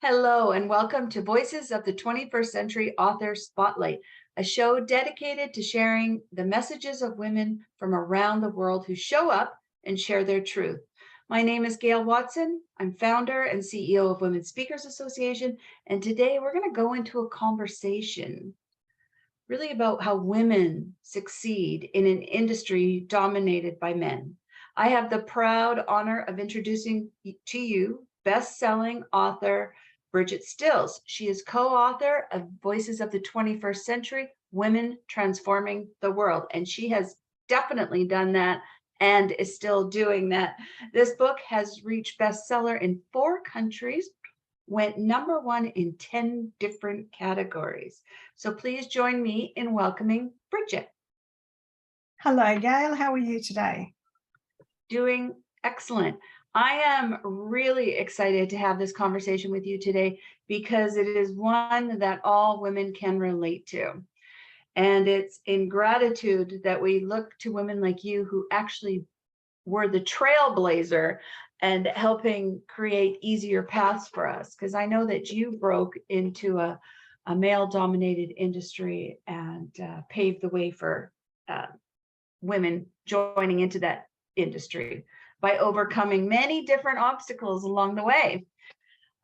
Hello, and welcome to Voices of the 21st Century Author Spotlight, a show dedicated to sharing the messages of women from around the world who show up and share their truth. My name is Gail Watson. I'm founder and CEO of Women Speakers Association, and today we're going to go into a conversation really about how women succeed in an industry dominated by men. I have the proud honor of introducing to you best-selling author Brigittet Stills. She is co-author of Voices of the 21st Century, Women Transforming the World, and she has definitely done that and is still doing that. This book has reached bestseller in 4 countries, went #1 in 10 different categories. So please join me in welcoming Brigitte. Hello, Gail. How are you today? Doing excellent. I am really excited to have this conversation with you today because it is one that all women can relate to. And it's in gratitude that we look to women like you who actually were the trailblazer and helping create easier paths for us. Because I know that you broke into a male-dominated industry and paved the way for women joining into that industry by overcoming many different obstacles along the way.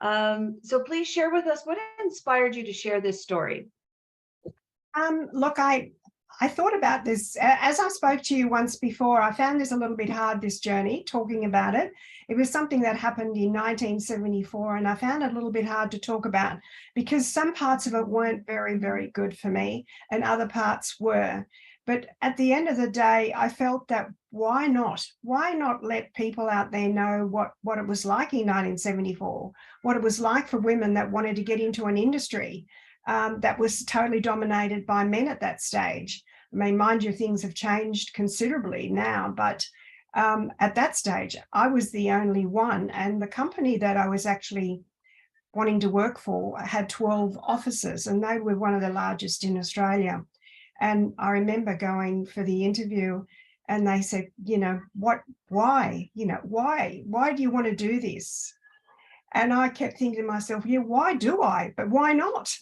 So please share with us what inspired you to share this story. Look, I thought about this as I spoke to you once before. I found this a little bit hard, this journey, talking about it. It was something that happened in 1974, and I found it a little bit hard to talk about because some parts of it weren't very, very good for me, and other parts were. But at the end of the day, I felt that why not? Why not let people out there know what it was like in 1974, what it was like for women that wanted to get into an industry that was totally dominated by men at that stage. I mean, mind you, things have changed considerably now, but at that stage, I was the only one. And the company that I was actually wanting to work for had 12 offices, and they were one of the largest in Australia. And I remember going for the interview and they said, why do you want to do this? And I kept thinking to myself, yeah, why do I? But why not?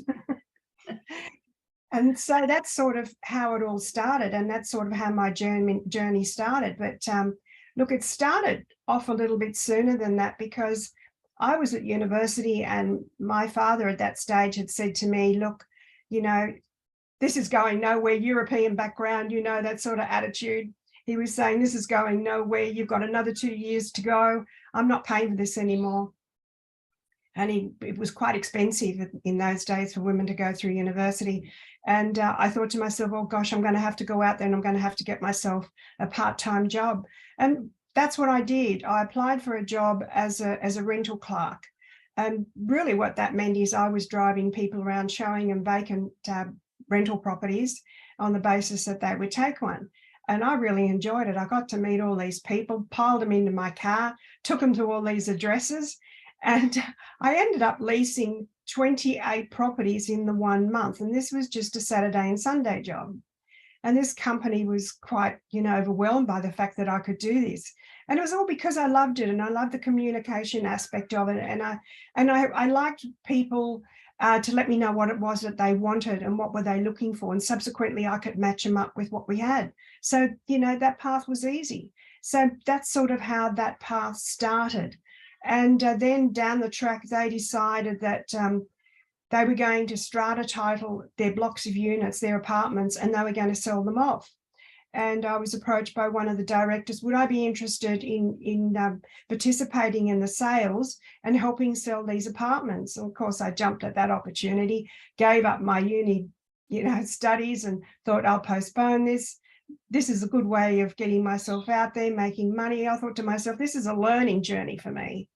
And so that's sort of how it all started. And that's sort of how my journey started. But look, it started off a little bit sooner than that because I was at university and my father at that stage had said to me, look, this is going nowhere, European background, that sort of attitude. He was saying, this is going nowhere. You've got another 2 years to go. I'm not paying for this anymore. And it was quite expensive in those days for women to go through university. And I thought to myself, oh gosh, I'm going to have to go out there and I'm going to have to get myself a part-time job. And that's what I did. I applied for a job as a rental clerk. And really what that meant is I was driving people around showing them vacant rental properties on the basis that they would take one. And I really enjoyed it. I got to meet all these people, piled them into my car, took them to all these addresses. And I ended up leasing 28 properties in the 1 month. And this was just a Saturday and Sunday job. And this company was quite, overwhelmed by the fact that I could do this. And it was all because I loved it and I loved the communication aspect of it. And I liked people to let me know what it was that they wanted and what were they looking for. And subsequently, I could match them up with what we had. So, that path was easy. So that's sort of how that path started. And then down the track, they decided that they were going to strata title their blocks of units, their apartments, and they were going to sell them off. And I was approached by one of the directors, would I be interested in participating in the sales and helping sell these apartments? And of course, I jumped at that opportunity, gave up my uni, studies and thought I'll postpone this. This is a good way of getting myself out there, making money. I thought to myself, this is a learning journey for me.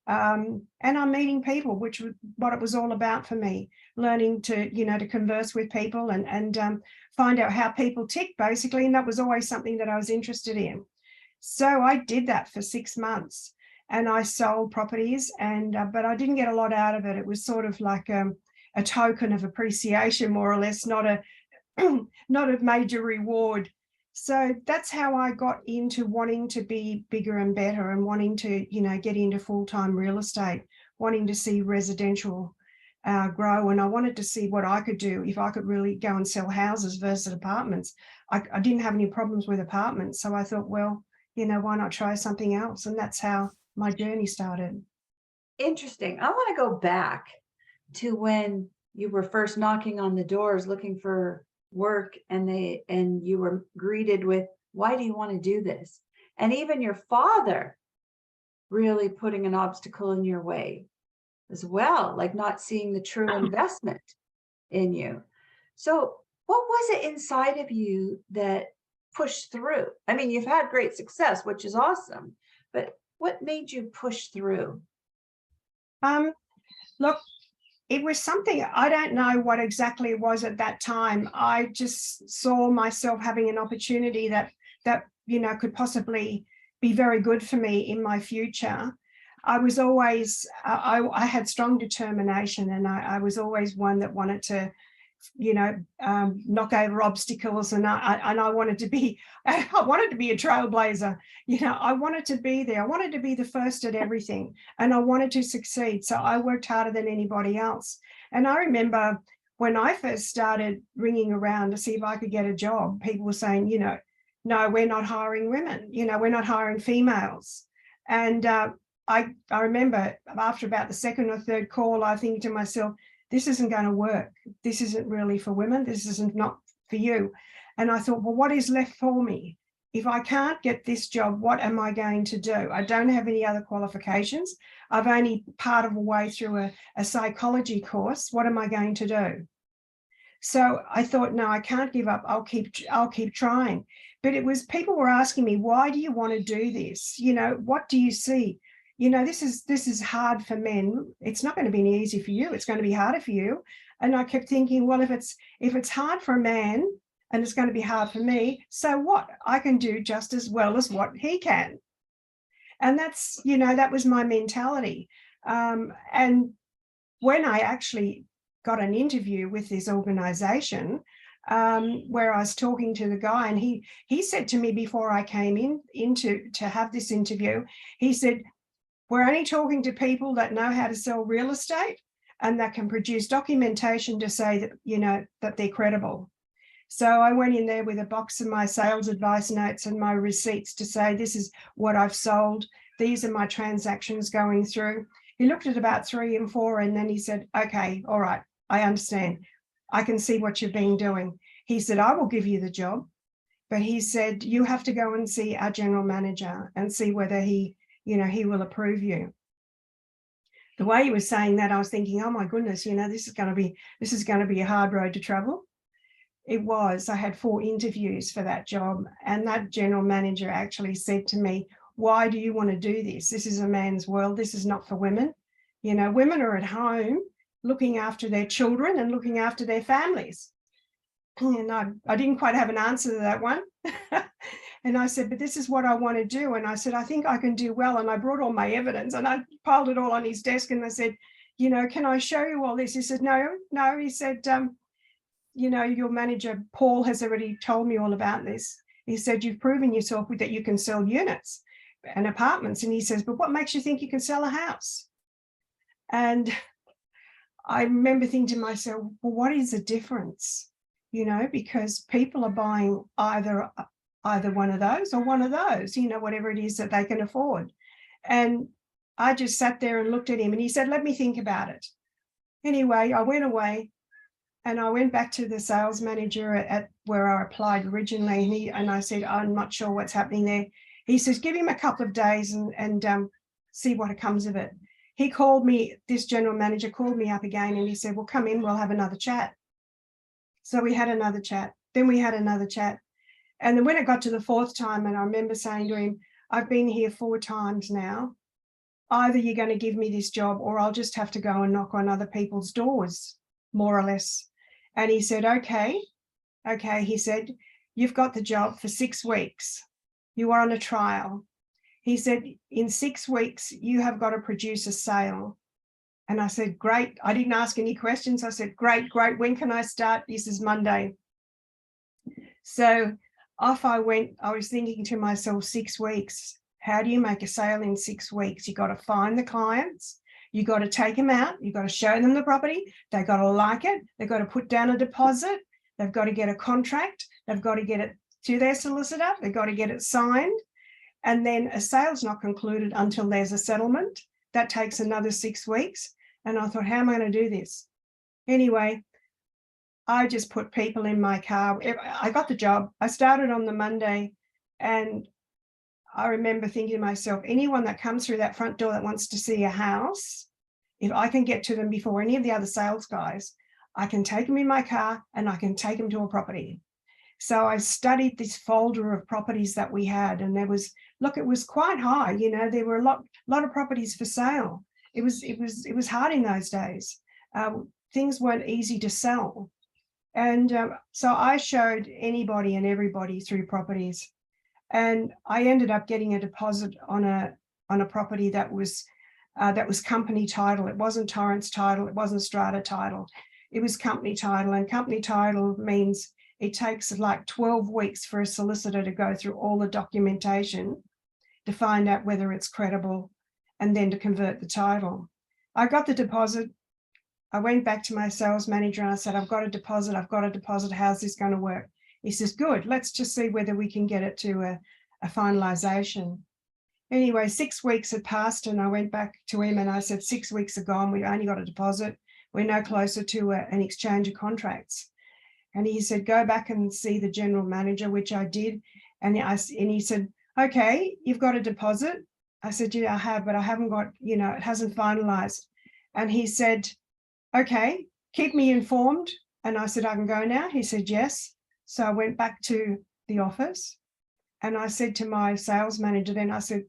And I'm meeting people, which was what it was all about for me, learning to converse with people and find out how people tick, basically. And that was always something that I was interested in. So I did that for 6 months and I sold properties, but I didn't get a lot out of it. It was sort of like a token of appreciation, more or less, not a not a major reward. So that's how I got into wanting to be bigger and better and wanting to, get into full-time real estate, wanting to see residential grow. And I wanted to see what I could do if I could really go and sell houses versus apartments. I didn't have any problems with apartments. So I thought, well, why not try something else? And that's how my journey started. Interesting. I want to go back to when you were first knocking on the doors looking for work, and you were greeted with, why do you want to do this? And even your father really putting an obstacle in your way as well, like not seeing the true investment in you. So what was it inside of you that pushed through? I mean, you've had great success, which is awesome, but what made you push through? Um, Look, it was something, I don't know what exactly it was at that time. I just saw myself having an opportunity that could possibly be very good for me in my future. I was always I had strong determination, and I was always one that wanted to knock over obstacles, and I wanted to be I wanted to be a trailblazer. I wanted to be there. I wanted to be the first at everything, and I wanted to succeed. So I worked harder than anybody else. And I remember when I first started ringing around to see if I could get a job, people were saying, no, we're not hiring women. We're not hiring females. And I remember after about the second or third call, I think to myself, this isn't going to work. This isn't really for women. This isn't not for you. And I thought, well, what is left for me? If I can't get this job, what am I going to do? I don't have any other qualifications. I've only part of a way through a psychology course. What am I going to do? So I thought, no, I can't give up. I'll keep trying. But it was, people were asking me, why do you want to do this? What do you see? This is hard for men. It's not going to be easy for you. It's going to be harder for you. And I kept thinking, well, if it's hard for a man and it's going to be hard for me, so what? I can do just as well as what he can. And that was my mentality. And when I actually got an interview with this organization, where I was talking to the guy, and he said to me before I came to have this interview, he said, we're only talking to people that know how to sell real estate and that can produce documentation to say that, that they're credible. So I went in there with a box of my sales advice notes and my receipts to say, this is what I've sold. These are my transactions going through. He looked at about 3 and 4, and then he said, okay, all right, I understand. I can see what you've been doing. He said, I will give you the job. But he said, you have to go and see our general manager and see whether he will approve you. The way he was saying that, I was thinking, oh my goodness, this is going to be a hard road to travel. It was. I had 4 interviews for that job, and that general manager actually said to me, why do you want to do this? This is a man's world. This is not for women. Women are at home looking after their children and looking after their families. And I didn't quite have an answer to that one. And I said, but this is what I want to do. And I said, I think I can do well. And I brought all my evidence and I piled it all on his desk. And I said, can I show you all this? He said, no. He said, your manager, Paul, has already told me all about this. He said, you've proven yourself that you can sell units and apartments. And he says, but what makes you think you can sell a house? And I remember thinking to myself, well, what is the difference? Because people are buying either one of those or one of those, whatever it is that they can afford. And I just sat there and looked at him, and he said, let me think about it. Anyway, I went away and I went back to the sales manager at where I applied originally. And I said, I'm not sure what's happening there. He says, give him a couple of days and see what comes of it. He called me, this general manager called me up again, and he said, well, come in, we'll have another chat. So we had another chat. Then we had another chat. And then when it got to the 4th time, and I remember saying to him, I've been here 4 times now. Either you're going to give me this job or I'll just have to go and knock on other people's doors, more or less. And he said, okay. He said, you've got the job for 6 weeks. You are on a trial. He said, in 6 weeks, you have got to produce a sale. And I said, great. I didn't ask any questions. I said, great. When can I start? This is Monday. So off I went. I was thinking to myself, 6 weeks. How do you make a sale in 6 weeks? You got to find the clients. You got to take them out. You got to show them the property. They got to like it. They've got to put down a deposit. They've got to get a contract. They've got to get it to their solicitor. They've got to get it signed. And then a sale's not concluded until there's a settlement. That takes another 6 weeks. And I thought, how am I going to do this? Anyway, I just put people in my car. I got the job. I started on the Monday, and I remember thinking to myself, anyone that comes through that front door that wants to see a house, if I can get to them before any of the other sales guys, I can take them in my car and I can take them to a property. So I studied this folder of properties that we had, and there was, look, it was quite high. You know, there were a lot of properties for sale. It was hard in those days. Things weren't easy to sell. And so I showed anybody and everybody through properties. And I ended up getting a deposit on a property that was company title. It wasn't Torrance title. It wasn't strata title. It was company title. And company title means it takes like 12 weeks for a solicitor to go through all the documentation to find out whether it's credible and then to convert the title. I got the deposit. I went back to my sales manager and I said, I've got a deposit. How's this going to work? He says, good, let's just see whether we can get it to a finalization. Anyway, 6 weeks had passed and I went back to him and I said, 6 weeks are gone. We only got a deposit. We're no closer to an exchange of contracts. And he said, go back and see the general manager, which I did. And he said, okay, you've got a deposit. I said, yeah, I have, but I haven't got, you know, it hasn't finalized. And he said, okay, keep me informed. And I said, I can go now. He said, yes. So I went back to the office and I said to my sales manager then, I said,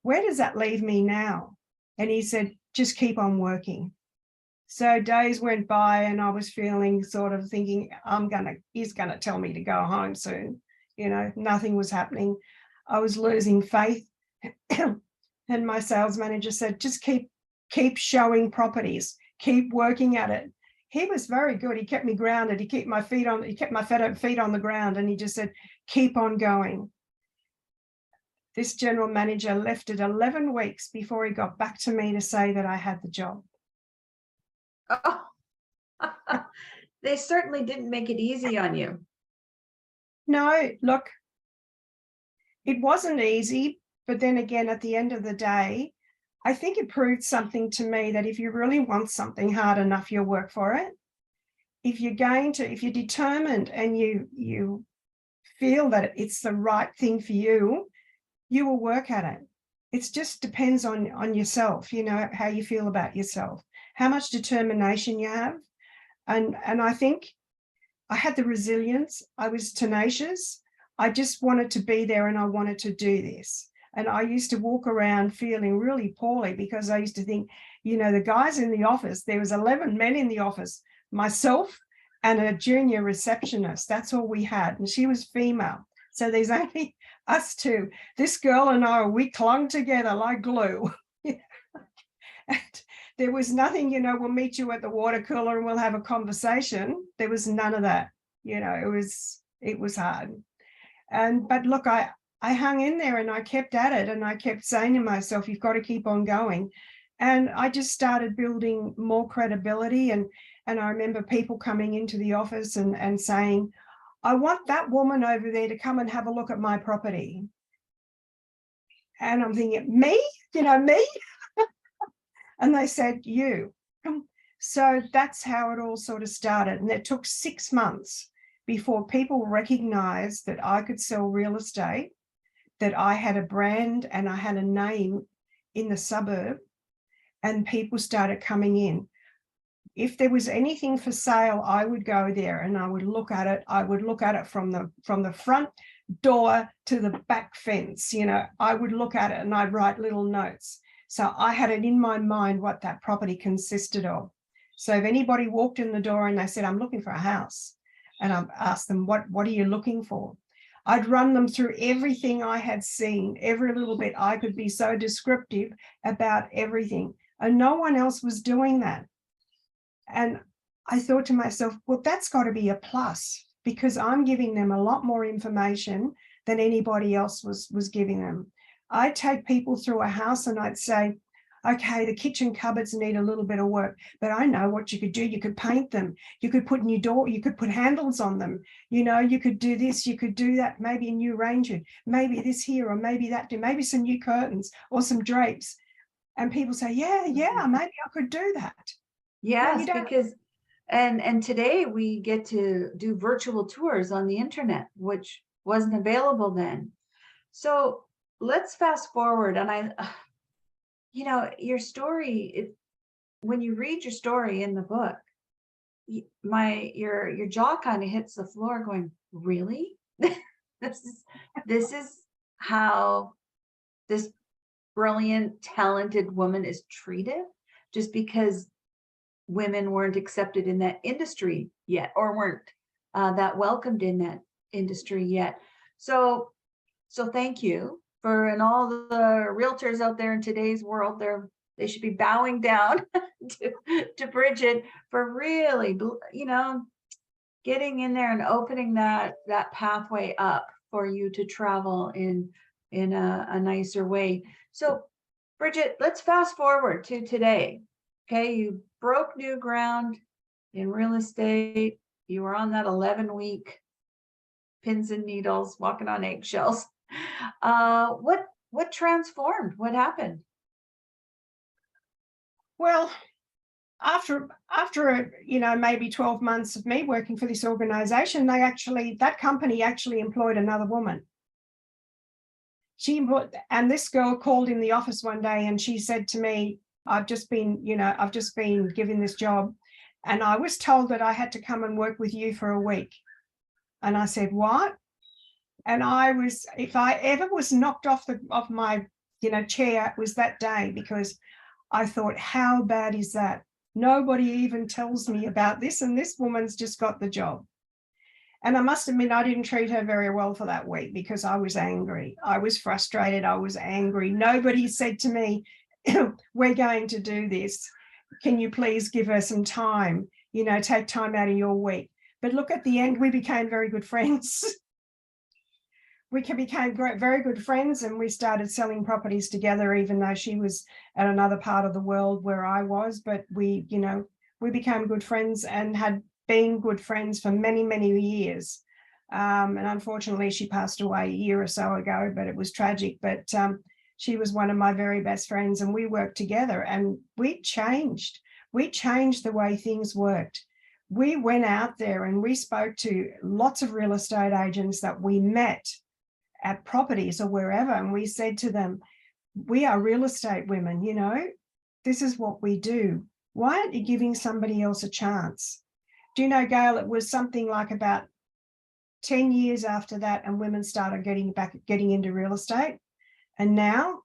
where does that leave me now? And he said, just keep on working. So days went by and I was feeling sort of thinking, he's gonna tell me to go home soon. You know, nothing was happening. I was losing faith. And my sales manager said, just keep showing properties, keep working at it. He was very good. He kept me grounded. He kept my feet on the ground. And he just said, keep on going. This general manager left it 11 weeks before he got back to me to say that I had the job. Oh, they certainly didn't make it easy on you. No, look, it wasn't easy. But then again, at the end of the day, I think it proved something to me that if you really want something hard enough, you'll work for it. If you're determined and you feel that it's the right thing for you, you will work at it. It just depends on yourself, you know, how you feel about yourself, how much determination you have. And I think I had the resilience. I was tenacious. I just wanted to be there and I wanted to do this. And I used to walk around feeling really poorly because I used to think, you know, the guys in the office, there was 11 men in the office, myself and a junior receptionist. That's all we had. And she was female. So there's only us two. This girl and I, we clung together like glue. And there was nothing, you know, we'll meet you at the water cooler and we'll have a conversation. There was none of that. You know, it was hard. But look, I hung in there and I kept at it and I kept saying to myself, you've got to keep on going. And I just started building more credibility. And I remember people coming into the office and saying, I want that woman over there to come and have a look at my property. And I'm thinking, me? You know, me? And they said, you. So that's how it all sort of started. And it took 6 months before people recognized that I could sell real estate, that I had a brand and I had a name in the suburb, and people started coming in. If there was anything for sale, I would go there and I would look at it. I would look at it from the front door to the back fence. You know, I would look at it and I'd write little notes. So I had it in my mind what that property consisted of. So if anybody walked in the door and they said, I'm looking for a house, and I asked them, what are you looking for? I'd run them through everything I had seen, every little bit. I could be so descriptive about everything. And no one else was doing that. And I thought to myself, well, that's got to be a plus because I'm giving them a lot more information than anybody else was giving them. I'd take people through a house and I'd say, okay, the kitchen cupboards need a little bit of work, but I know what you could do. You could paint them. You could put new door, you could put handles on them. You know, you could do this, you could do that, maybe a new range, maybe this here, or maybe that, maybe some new curtains or some drapes. And people say, yeah, maybe I could do that. Well, you Yes, don't. because and today we get to do virtual tours on the internet, which wasn't available then. So let's fast forward. And your story, when you read your story in the book, your jaw kind of hits the floor going, really? This is how this brilliant, talented woman is treated just because women weren't accepted in that industry yet, or weren't that welcomed in that industry yet. So thank you and all the realtors out there in today's world. They should be bowing down to Brigitte for really, getting in there and opening that pathway up for you to travel in a nicer way. So Brigitte, let's fast forward to today. Okay, you broke new ground in real estate. You were on that 11-week pins and needles, walking on eggshells. What transformed? What happened? Well, after maybe 12 months of me working for this organization, that company actually employed another woman. And this girl called in the office one day and she said to me, I've just been given this job, and I was told that I had to come and work with you for a week. And I said, what? And if I ever was knocked off my chair, it was that day, because I thought, how bad is that? Nobody even tells me about this, and this woman's just got the job. And I must admit, I didn't treat her very well for that week because I was angry. I was frustrated. I was angry. Nobody said to me, we're going to do this. Can you please give her some time? Take time out of your week. But look, at the end, we became very good friends. We became very good friends, and we started selling properties together, even though she was at another part of the world where I was. But we became good friends and had been good friends for many, many years. And unfortunately, she passed away a year or so ago, but it was tragic. But she was one of my very best friends, and we worked together, and we changed the way things worked. We went out there and we spoke to lots of real estate agents that we met at properties or wherever, and we said to them, we are real estate women, this is what we do. Why aren't you giving somebody else a chance? Do you know, Gail, it was something like about 10 years after that, and women started getting into real estate. And now,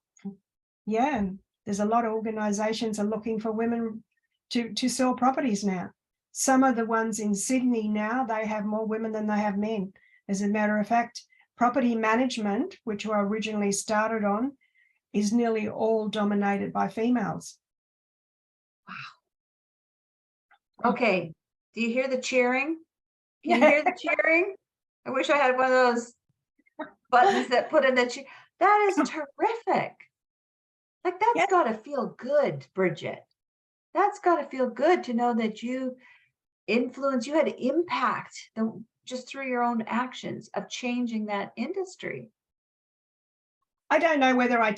there's a lot of organizations are looking for women to sell properties now. Some of the ones in Sydney now, they have more women than they have men. As a matter of fact, property management, which I originally started on, is nearly all dominated by females. Wow. Okay. Do you hear the cheering? Can you hear the cheering? I wish I had one of those buttons that put in the cheer. That is terrific. Like, that's got to feel good, Brigitte. That's got to feel good to know that you had impact just through your own actions of changing that industry. I don't know whether I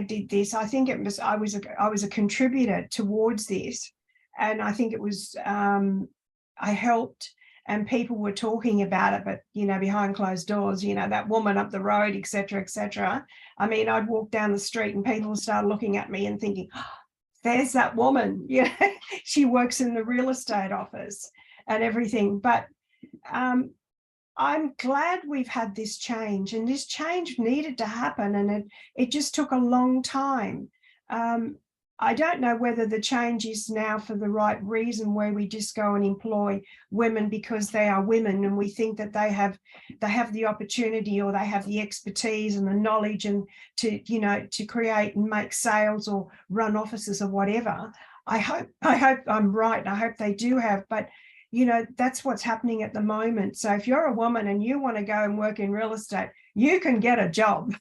did this. I think I was a contributor towards this, and I think it was I helped, and people were talking about it, but behind closed doors, that woman up the road, etc. I mean, I'd walk down the street and people started looking at me and thinking, oh, there's that woman, she works in the real estate office and everything. But I'm glad we've had this change, and this change needed to happen, and it just took a long time. I don't know whether the change is now for the right reason, where we just go and employ women because they are women, and we think that they have the opportunity, or they have the expertise and the knowledge, and to create and make sales or run offices or whatever. I hope I'm right. I hope they do have, but That's what's happening at the moment. So if you're a woman and you want to go and work in real estate, you can get a job.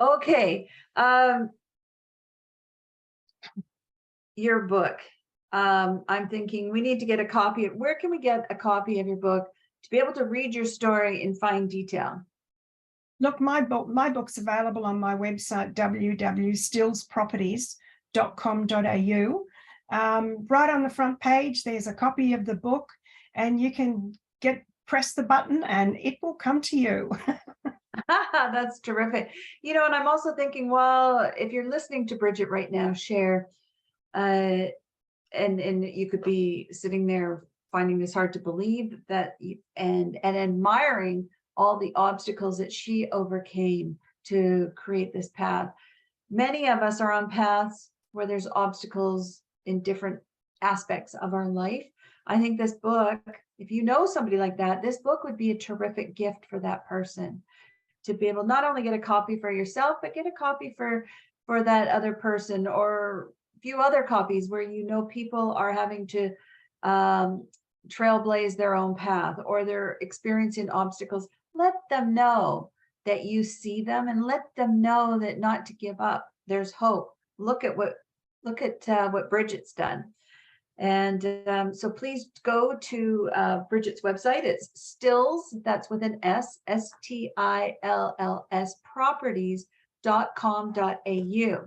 Okay. Your book. I'm thinking we need to get a copy. Where can we get a copy of your book to be able to read your story in fine detail? Look, my book's available on my website, www.stillsproperties.com.au. Right on the front page, there's a copy of the book, and you can press the button and it will come to you. That's terrific. And I'm also thinking, well, if you're listening to Brigitte right now, share, and you could be sitting there finding this hard to believe and admiring all the obstacles that she overcame to create this path. Many of us are on paths where there's obstacles in different aspects of our life. I think this book, if you know somebody like that, this book would be a terrific gift for that person, to be able not only get a copy for yourself, but get a copy for that other person, or a few other copies where people are having to trailblaze their own path, or they're experiencing obstacles. Let them know that you see them, and let them know that not to give up. There's hope. Look at what Brigitte's done. And so please go to Brigitte's website. It's Stills, that's with an S, STILLS, properties.com.au.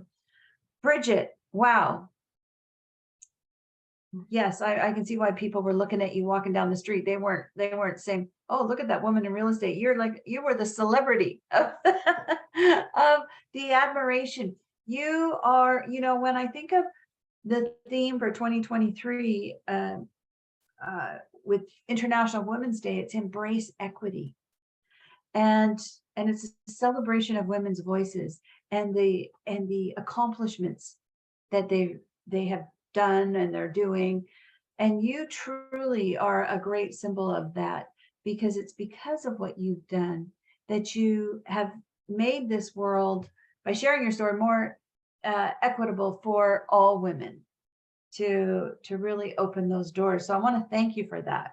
Brigitte, wow. Yes, I can see why people were looking at you walking down the street. They weren't saying, "Oh, look at that woman in real estate." You were the celebrity of, of the admiration. You are, when I think of the theme for 2023 with International Women's Day, it's embrace equity, and it's a celebration of women's voices and the accomplishments that they have done and they're doing. And you truly are a great symbol of that, because it's because of what you've done that you have made this world, by sharing your story, more equitable for all women, to really open those doors. So I want to thank you for that.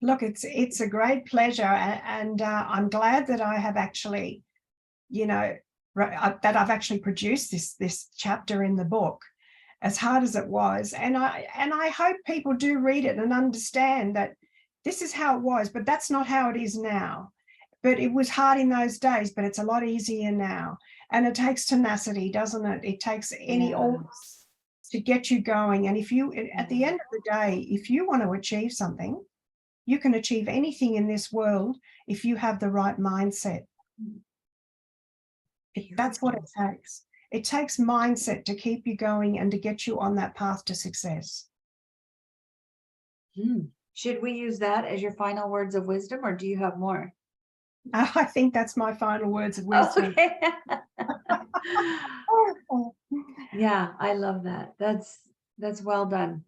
Look, it's a great pleasure, and I'm glad that I have actually, that I've actually produced this chapter in the book, as hard as it was. And I hope people do read it and understand that this is how it was, but that's not how it is now. But it was hard in those days, but it's a lot easier now. And it takes tenacity, doesn't it? It takes orders to get you going. And at the end of the day, if you want to achieve something, you can achieve anything in this world if you have the right mindset. That's what it takes. It takes mindset to keep you going and to get you on that path to success. Should we use that as your final words of wisdom, or do you have more? I think that's my final words of wisdom. Okay. Yeah, I love that. That's well done.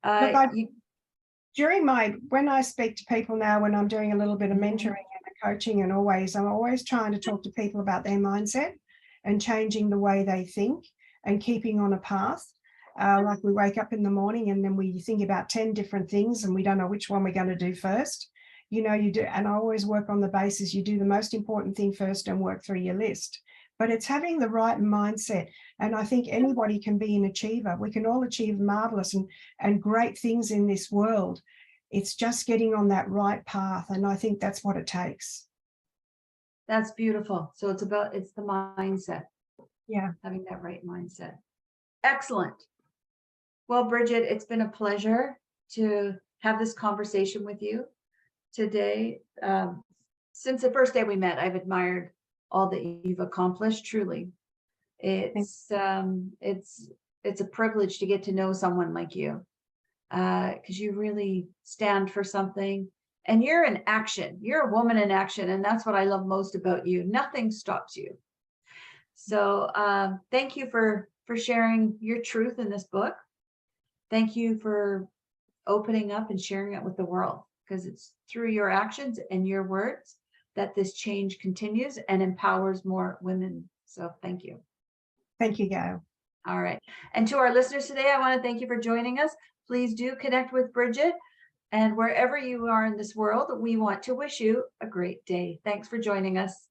When I speak to people now, when I'm doing a little bit of mentoring and coaching, and I'm always trying to talk to people about their mindset and changing the way they think and keeping on a path. Like we wake up in the morning and then we think about 10 different things and we don't know which one we're going to do first. You do, and I always work on the basis you do the most important thing first and work through your list. But it's having the right mindset. And I think anybody can be an achiever. We can all achieve marvelous and great things in this world. It's just getting on that right path. And I think that's what it takes. That's beautiful. So it's the mindset. Yeah. Having that right mindset. Excellent. Well, Brigitte, it's been a pleasure to have this conversation with you today. Since the first day we met, I've admired all that you've accomplished. Truly, it's a privilege to get to know someone like you, because you really stand for something, and you're in action. You're a woman in action, and that's what I love most about you. Nothing stops you. So thank you for sharing your truth in this book. Thank you for opening up and sharing it with the world, because it's through your actions and your words that this change continues and empowers more women. So thank you. Thank you, Gail. All right. And to our listeners today, I want to thank you for joining us. Please do connect with Brigitte. And wherever you are in this world, we want to wish you a great day. Thanks for joining us.